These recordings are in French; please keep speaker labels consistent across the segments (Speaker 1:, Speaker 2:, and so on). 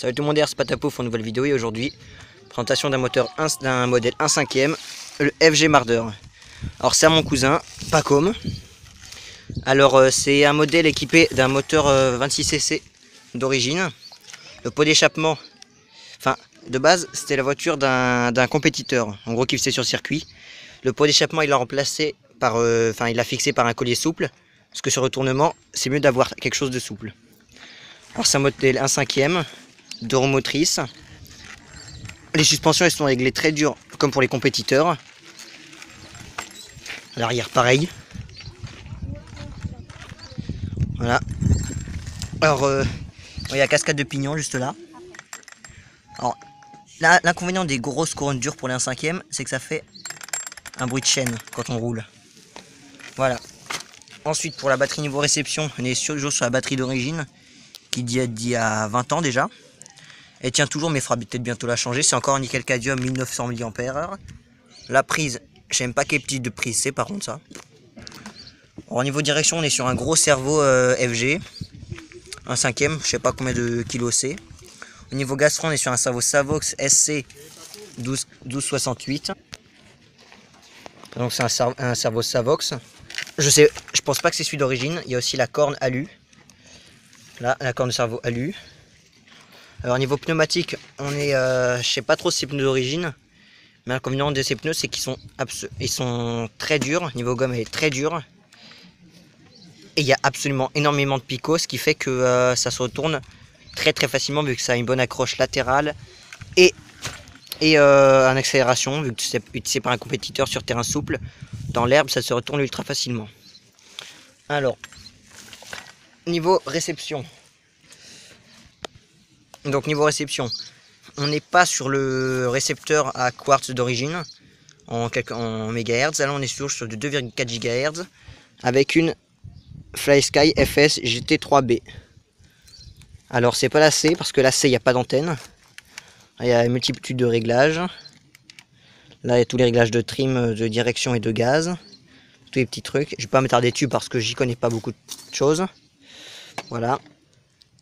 Speaker 1: Salut tout le monde, c'est Patapouf pour une nouvelle vidéo et aujourd'hui, présentation d'un modèle 1/5e, le FG Marder. Alors c'est à mon cousin, Pacôme. Alors c'est un modèle équipé d'un moteur 26cc d'origine. Le pot d'échappement, enfin de base c'était la voiture d'un compétiteur, en gros qui faisait sur circuit. Le pot d'échappement il l'a remplacé par, il l'a fixé par un collier souple, parce que sur retournement c'est mieux d'avoir quelque chose de souple. Alors c'est un modèle 1/5e, 2 roues motrices. Les suspensions elles sont réglées très dures comme pour les compétiteurs. L'arrière pareil. Voilà. Alors il y a cascade de pignon juste là. Alors l'inconvénient des grosses couronnes dures pour les 1/5e, c'est que ça fait un bruit de chaîne quand on roule. Voilà. Ensuite pour la batterie niveau réception, on est toujours sur la batterie d'origine qui dit à 20 ans déjà. Elle tient toujours mais il faudra peut-être bientôt la changer. C'est encore un nickel cadmium 1900 mAh. La prise, j'aime pas quel type de prise c'est par contre ça. Alors, au niveau direction on est sur un gros servo FG. 1/5e, je sais pas combien de kilos c'est. Au niveau gastron on est sur un servo Savox SC 1268. Donc c'est un servo Savox. Je pense pas que c'est celui d'origine. Il y a aussi la corne alu. Là, la corne de servo alu. Alors niveau pneumatique, on est, je sais pas trop si c'est pneus d'origine, mais l'inconvénient de ces pneus c'est qu'ils sont très durs. Niveau gomme elle est très dure. Et il y a absolument énormément de picots, ce qui fait que ça se retourne très facilement vu que ça a une bonne accroche latérale et en accélération, vu que c'est pas un compétiteur sur terrain souple. Dans l'herbe ça se retourne ultra facilement. Alors, niveau réception. Donc niveau réception, on n'est pas sur le récepteur à quartz d'origine en mégahertz. Là on est toujours sur du 2,4 GHz avec une FlySky FS GT3B. Alors c'est pas la C parce que la C il n'y a pas d'antenne. Il y a une multitude de réglages. Là il y a tous les réglages de trim, de direction et de gaz. Tous les petits trucs. Je vais pas m'attarder dessus parce que j'y connais pas beaucoup de choses. Voilà.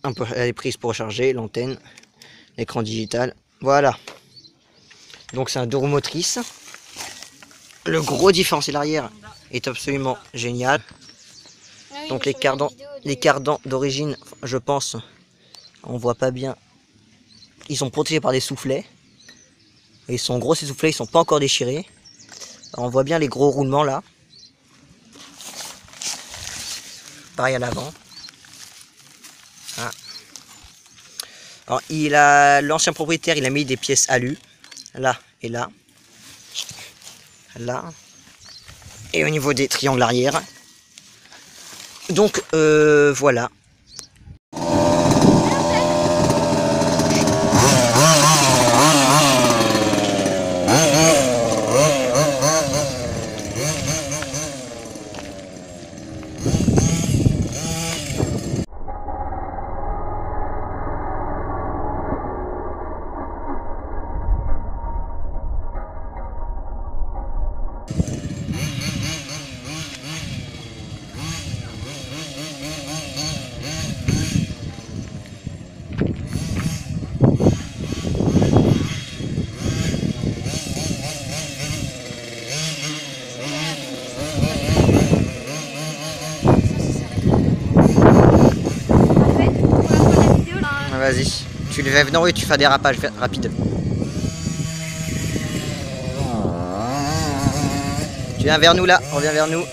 Speaker 1: Un peu les prises pour recharger, l'antenne, l'écran digital. Voilà. Donc c'est un 2 roues motrices. Le gros différentiel arrière est absolument génial. Donc les cardans d'origine, je pense, on voit pas bien. Ils sont protégés par des soufflets. Ils sont gros ces soufflets, ils sont pas encore déchirés. Alors, on voit bien les gros roulements là. Pareil à l'avant. Ah. Alors l'ancien propriétaire il a mis des pièces alu là et là, là et au niveau des triangles arrière. Donc voilà. Vas-y, tu le fais. Non, oui, tu fais un dérapage rapide. Tu viens vers nous là, reviens vers nous.